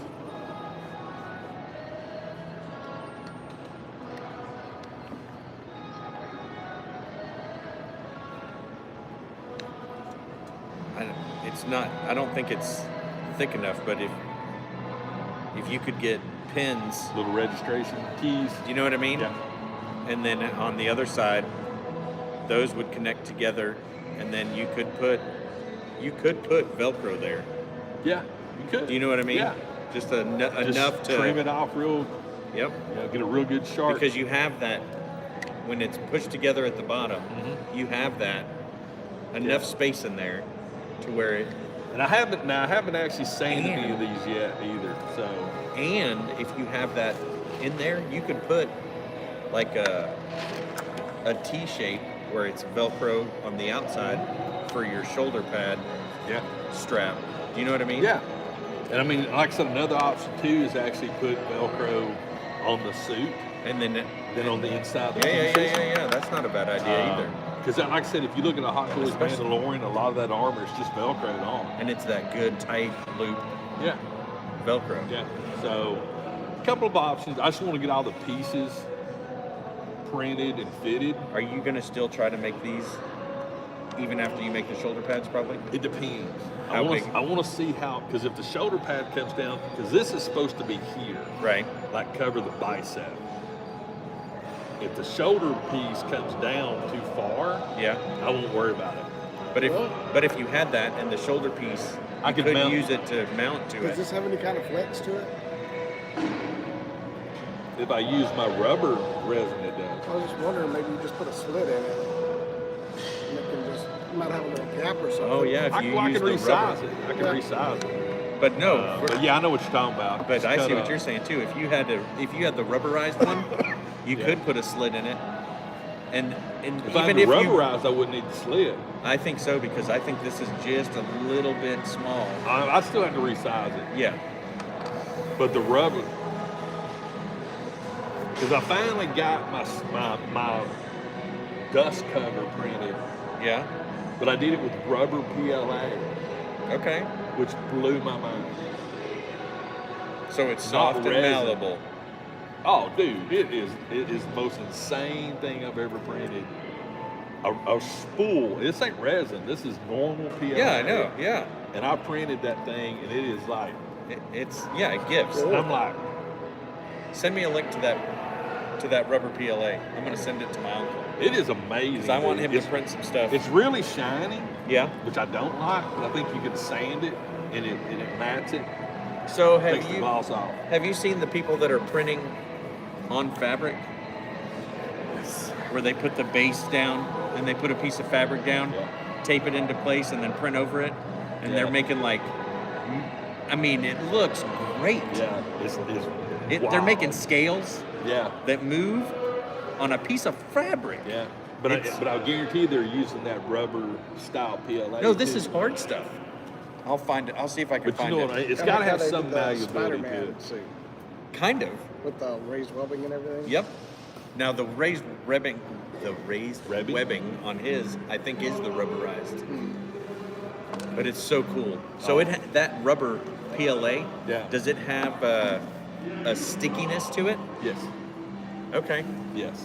it's not. I don't think it's thick enough. But if you could get pins, Little registration keys. do you know what I mean? Yeah. And then on the other side, those would connect together, and then you could put Velcro there. Yeah, you could. Do you know what I mean? Yeah. Just Just enough to trim it off real, Yep. get a real good sharp. Because you have that when it's pushed together at the bottom, Mhm. you have that enough Yeah. space in there to where it. And I haven't actually sanded any of these yet either. So And if you have that in there, you could put like a T shape where it's Velcro on the outside for your shoulder pad yeah. strap. Do you know what I mean? Yeah. And I mean, like I said, another option too is actually put Velcro on the suit, And then on the inside. Of the yeah. That's not a bad idea either. Because, like I said, if you look at a Hot Toys Especially- Mandalorian, a lot of that armor is just Velcroed on. And it's that good tight loop Yeah. Velcro. Yeah. So, a couple of options. I just want to get all the pieces printed and fitted. Are you gonna still try to make these even after you make the shoulder pads? Probably. It depends. How big? I want to see how, because if the shoulder pad comes down, because this is supposed to be here, Right. like cover the bicep. If the shoulder piece comes down too far, Yeah. I won't worry about it. But if you had that and the shoulder piece, I you could could mount- use it to mount to Does it. this have any kind of flex to it? If I use my rubber resin, it does. I was just wondering, maybe you just put a slit in it. And it can just, you might have a little gap or something. Oh yeah, if I you can use the resize rubber. it. I can Yeah. resize it. But no. But yeah, I know what you're talking about. But Just I cut see what a- you're saying too. If you had the rubberized one, you Yeah. could put a slit in it. And If I even had if the you, rubberized, I wouldn't need the slit. I think so because I think this is just a little bit small. I still have to resize it. Yeah. But the rubber, because I finally got my dust cover printed, Yeah. but I did it with rubber PLA, Okay. which blew my mind. So it's Not soft and resin. malleable. Oh, dude, it is the most insane thing I've ever printed. A spool. This ain't resin. This is normal PLA. Yeah, I know. Yeah. And I printed that thing, and it is like, It gives. Cool. I'm like, Send me a link to that rubber PLA. I'm gonna send it to my uncle it is amazing. because I want him dude. to print some stuff. It's really shiny, Yeah. which I don't like, but I think you can sand it and it mats it, So takes the gloss off. have you seen the people that are printing on fabric? Where they put the base down and they put a piece of fabric down, Yeah. tape it into place, and then print over it, and Yeah. they're making like, I mean, it looks great. Yeah, it's They're wild. making scales Yeah, that move on a piece of fabric. yeah. But I guarantee they're using that rubber style PLA. No, this too. is hard stuff. I'll find it. I'll see if I can But you find know it. what? It's Kinda got to like have how they some did the malleability to Spider-Man it. suit Kind of. with the raised webbing and everything. Yep. Now the raised webbing Webbing? webbing on his, I think, is the rubberized. But it's so cool. So Oh. that rubber PLA. Yeah. Does it have a stickiness to it? Yes, Okay. yes.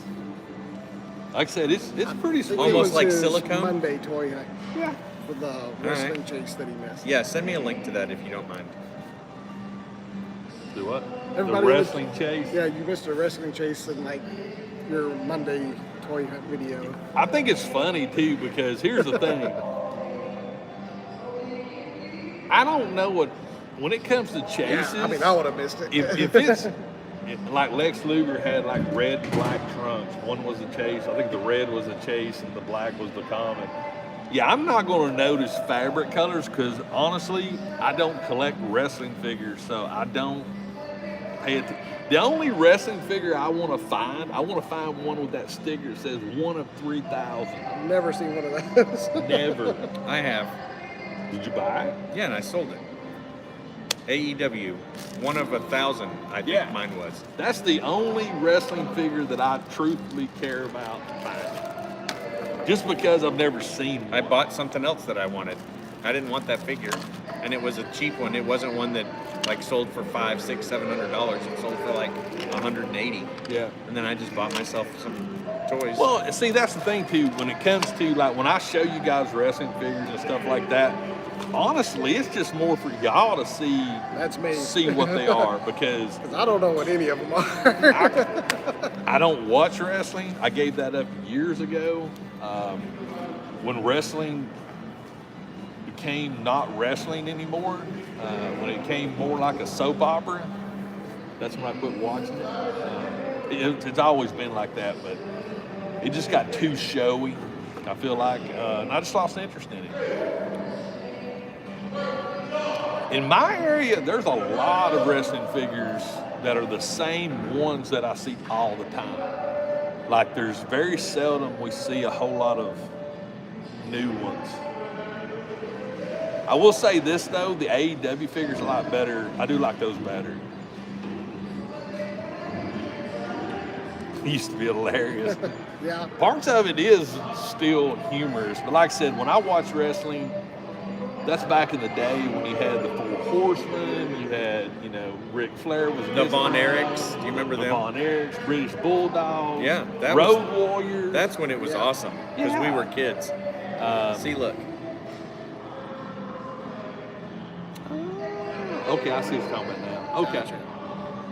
Like I said, it's pretty I think smooth. it Almost was like his silicone? Monday toy hunt. Yeah. For the wrestling right. chase that he missed. Yeah. Send me a link to that if you don't mind. Do what? Everybody the was- wrestling chase. Yeah, you missed a wrestling chase in like your Monday toy hunt video. I think it's funny too because here's the thing. I don't know when it comes to chases. Yeah, I mean, I would have missed it. if it's like Lex Luger had like red and black trunks. One was a chase. I think the red was a chase and the black was the common. Yeah, I'm not going to notice fabric colors because honestly, I don't collect wrestling figures, so I don't pay attention. The only wrestling figure I want to find one with that sticker that says 1 of 3,000. I've never seen one of those. Never. I have. Did you buy it? Yeah, and I sold it. AEW, 1 of 1,000. I think Yeah. mine was. That's the only wrestling figure that I truthfully care about finding. Just because I've never seen one. I bought something else that I wanted. I didn't want that figure, and it was a cheap one. It wasn't one that like sold for $500, $600, $700. It sold for like 180. Yeah. And then I just bought myself some toys. Well, see, that's the thing too. When it comes to like when I show you guys wrestling figures and stuff like that, honestly, it's just more for y'all to see That's me. see what they are because 'Cause I don't know what any of them are. I don't watch wrestling. I gave that up years ago. When wrestling became not wrestling anymore, when it became more like a soap opera, that's when I quit watching it. It's always been like that, but it just got too showy, I feel like, and I just lost interest in it. In my area, there's a lot of wrestling figures that are the same ones that I see all the time. Like there's very seldom we see a whole lot of new ones. I will say this though, the AEW figures a lot better. I do like those better. It used to be hilarious. Yeah. Parts of it is still humorous, but like I said, when I watch wrestling, that's back in the day when you had the Four Horsemen, you had, Ric Flair was The Von Erichs, do you remember the them? Von Erichs, British Bulldogs, Yeah, that Road Warriors. That's when it was Yeah. awesome because we Yeah. were kids. See, look. Okay, I see what you're talking about now. Okay. Gotcha.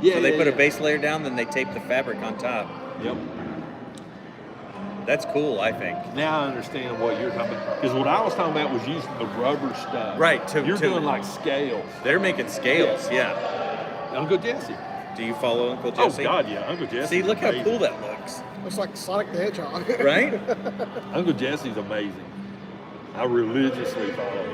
Yeah, So they yeah, put yeah. a base layer down, then they tape the fabric on top. Yep. That's cool, I think. Now I understand what you're talking about. Because what I was talking about was using the rubber stuff. Right, You're to- doing like scales. They're making scales, yeah. Uncle Jesse. Do you follow Uncle Oh, Jesse? God, yeah. Uncle Jesse. See, look how cool that looks, Looks like Sonic the Hedgehog. right? Uncle Jesse's amazing. I religiously follow him.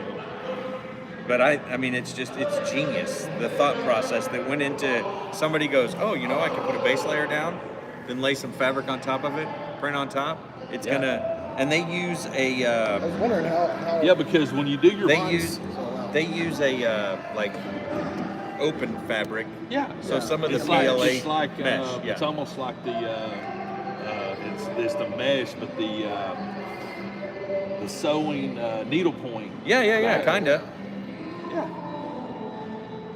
But I mean, it's genius. The thought process that went into somebody goes, oh, I can put a base layer down, then lay some fabric on top of it, print on top. It's Yeah. gonna, and they use I a, was wondering how Yeah, because when you do your They use- so, they use a like open fabric. yeah. So some of the It's like, PLA it's like mesh. Yeah. it's almost like the it's the mesh, but the sewing needle point. Yeah, Right. kinda. Yeah.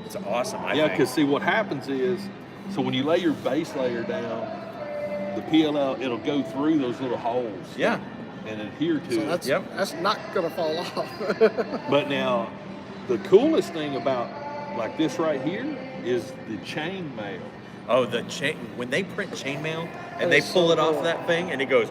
It's awesome. I Yeah, think. because see what happens is, so when you lay your base layer down, the PLL it'll go through those little holes. Yeah. And adhere to so it. that's Yep. that's not gonna fall off. But now, the coolest thing about like this right here is the chain mail. Oh, the chain when they print chainmail That and they is pull so it off cool. that thing and it goes.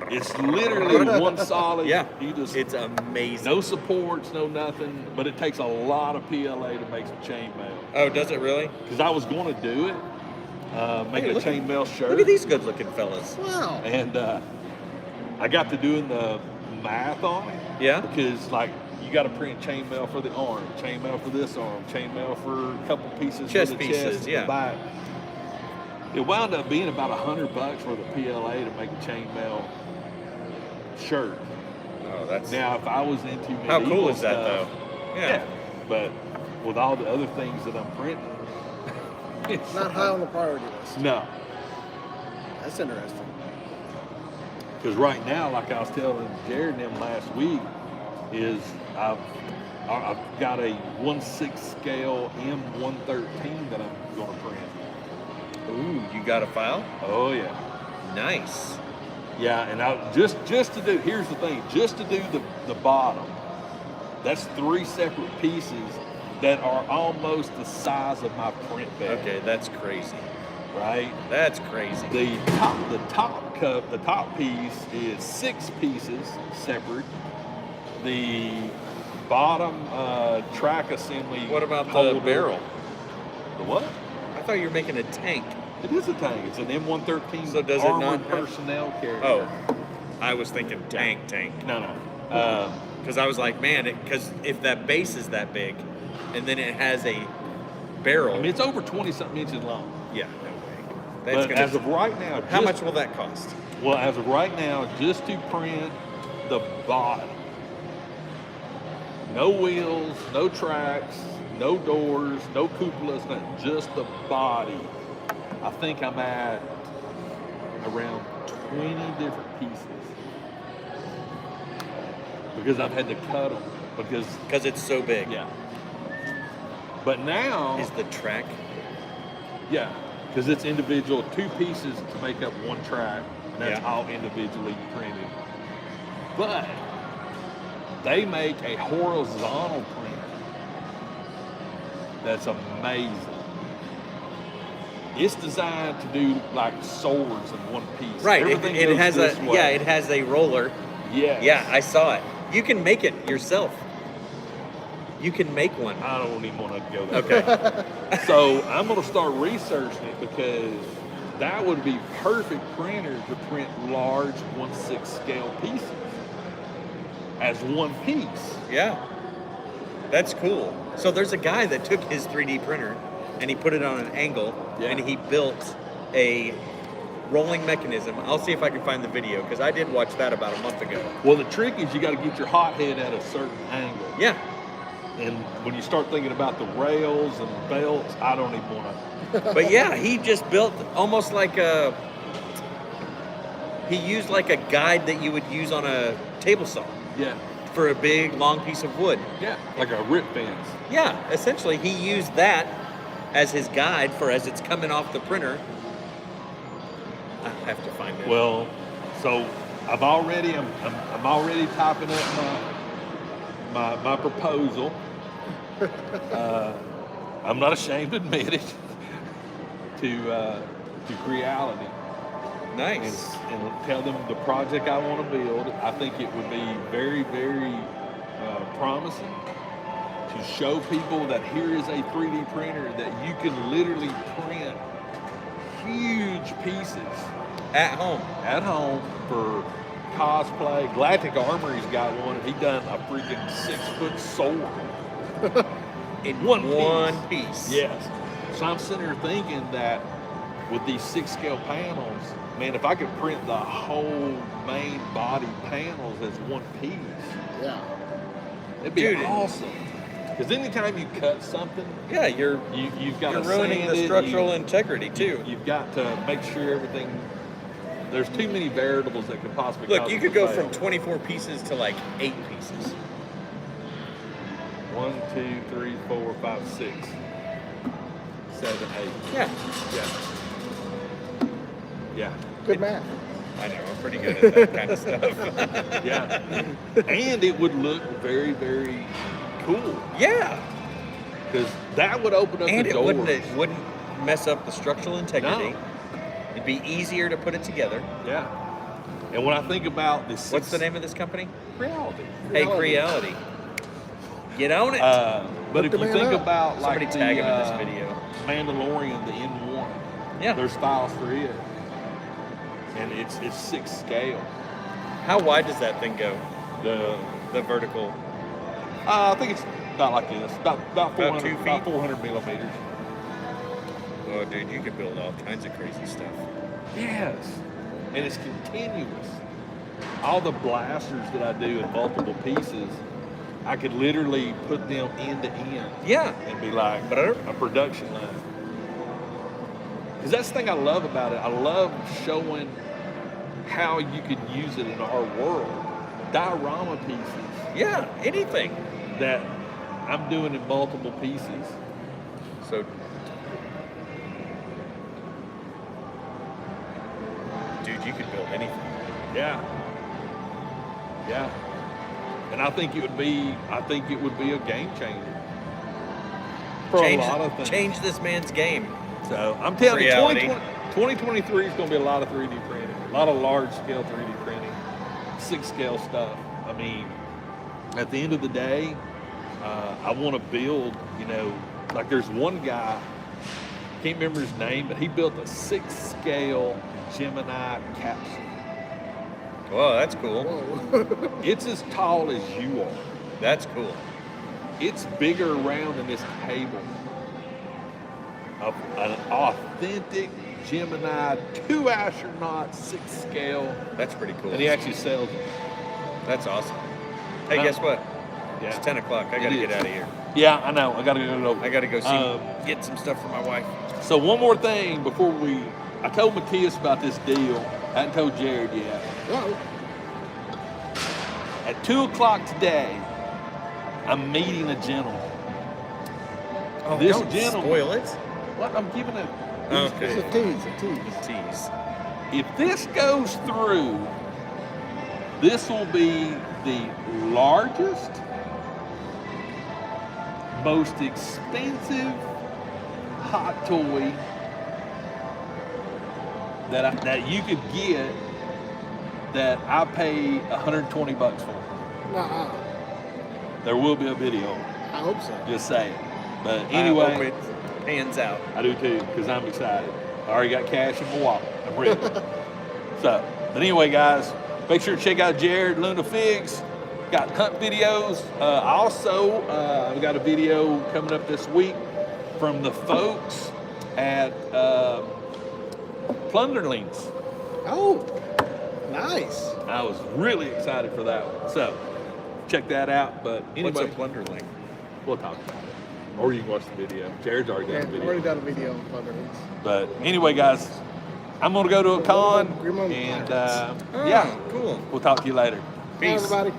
It's literally one solid. Yeah, You just it's amazing. no supports, no nothing. But it takes a lot of PLA to make some chain mail. Oh, does it really? Because I was going to do it, make Hey, a look chain mail shirt. Look at these good-looking fellas. Wow. And I got to doing the math on it. Yeah? Because like you got to print chain mail for the arm, chain mail for this arm, chain mail for a couple pieces Chest for the pieces, chest, yeah. the back. It wound up being about $100 for the PLA to make a chain mail shirt. Oh, that's Now, if I was into how medieval cool is that stuff, though? Yeah. But with all the other things that I'm printing, it's Not high on the priority list. No. That's interesting. Because right now, like I was telling Jared and them last week, is I've got a 1/6 scale M113 that I'm going to print. Ooh, you got a file? Oh yeah, Nice. yeah. And I just to do. Here's the thing: just to do the bottom. That's 3 separate pieces that are almost the size of my print bed. Okay, that's crazy. Right. That's crazy. The top piece is 6 pieces separate. The bottom track assembly. What about the holder- barrel? The what? I thought you were making a tank. It is a tank. It's an M113 So does it armored not have- personnel carrier. Oh, I was thinking tank. No. Because I was like, man, because if that base is that big, and then it has a barrel, I mean, it's over 20-something inches long. yeah, no way. But That's as gonna, of right now, how just- much will that cost? Well, as of right now, just to print the bottom, no wheels, no tracks, no doors, no cupolas, nothing, just the body. I think I'm at around 20 different pieces because I've had to cut them Because it's so big. yeah. But now, Is the track? yeah, because it's individual 2 pieces to make up 1 track. I and that's Yeah. all individually printed. But they make a horizontal printer that's amazing. It's designed to do like swords in one piece. Right. Everything It goes has this a way. it has a roller. Yes. Yeah, I saw it. You can make it yourself. You can make one. I don't even want to go there. Okay. So I'm going to start researching it because that would be perfect printer to print large 1/6 scale pieces as one piece. Yeah. That's cool. So there's a guy that took his 3D printer and he put it on an angle Yeah. and he built a rolling mechanism. I'll see if I can find the video because I did watch that about a month ago. Well, the trick is you got to get your hot head at a certain angle. Yeah. And when you start thinking about the rails and belts, I don't even want to. But yeah, he just built almost like he used like a guide that you would use on a table saw Yeah. for a big long piece of wood. Yeah. Like a rip fence. Yeah, essentially he used that as his guide for as it's coming off the printer. I have to find it. Well, so I'm already typing up my proposal. I'm not ashamed to admit it to Creality Nice. and tell them the project I want to build. I think it would be very, very promising to show people that here is a 3D printer that you can literally print huge pieces At home. at home for cosplay. Galactic Armory's got one, and he done a freaking 6-foot sword In one piece. Yes. So I'm sitting there thinking that with these 6-scale panels, man, if I could print the whole main body panels as one piece, Yeah. it'd be Dude. awesome. Because anytime you cut something, Yeah, you're you've got to ruining sand the it, structural integrity too. You've got to make sure everything. There's too many variables that could possibly. Look, cause you it could to go fail. from 24 pieces to like 8 pieces. 1, 2, 3, 4, 5, 6, 7, 8. Yeah, Yeah. Yeah. Good math. I know. I'm pretty good at that kind of stuff. Yeah. And it would look very, very cool Yeah, because that would open up and the it doors. wouldn't mess up the structural integrity. No. It'd be easier to put it together. Yeah. And when I think about this, What's the name of this company? Reality. Hey, Creality. Get on it. But if Look you the think man up. about Somebody like tag the him in this video. Mandalorian, the N1, Yeah. there's files for it, and it's 6 scale. How wide does that thing go? The The vertical. I think it's about like this, about 400, 2 feet? about 400 millimeters. Oh, dude, you could build all kinds of crazy stuff. Yes, and it's continuous. All the blasters that I do in multiple pieces, I could literally put them end to end Yeah. and be like a production line. Because that's the thing I love about it. I love showing how you can use it in our world. Diorama pieces Yeah, anything. that I'm doing in multiple pieces. So, dude, you could build anything. Yeah. Yeah. And I think it would be a game changer for change, a lot of things. change this man's game. So I'm telling you, Reality. 2023 is going to be a lot of 3D printing, a lot of large scale 3D printing, 6 scale stuff. I mean, at the end of the day, I want to build, like there's one guy, can't remember his name, but he built a 6 scale Gemini capsule. Whoa, that's cool. Whoa. It's as tall as you are. That's cool. It's bigger around than this table. An authentic Gemini 2 astronaut 6 scale, That's pretty cool. and he actually sells them. That's awesome. Hey, Wow. guess what? Yeah. It's 10 o'clock. I It gotta is. get out of here. Yeah, I know. I gotta go. I gotta go see, get. get some stuff for my wife. So one more thing before I told Matthias about this deal. I hadn't told Jared yet. Whoa. At 2 o'clock today, I'm meeting a gentleman. Oh, This don't gentleman- spoil it. What? I'm giving it. Okay. It's a tease, a tease. Tease. if this goes through, this will be the largest, most expensive hot toy that you could get that I paid $120 for. Nuh-uh. There will be a video. I hope so. Just saying. But I hope anyway, it pans out. I do too because I'm excited. I already got cash in my wallet. I'm ready. But anyway, guys, make sure to check out Jared Luna Figs. Got hunt videos. I've got a video coming up this week from the folks at Plunderlings. Oh, nice. I was really excited for that one. So check that out. But What's anyway, a plunderling? we'll talk about it. Or you can watch the video. Jared's already Yeah, done a I've video. already done a video on Plunderlings. But anyway, guys, I'm going to go to a con. Grim on And Pirates. yeah, Cool. we'll talk to you later. Bye, Peace. everybody.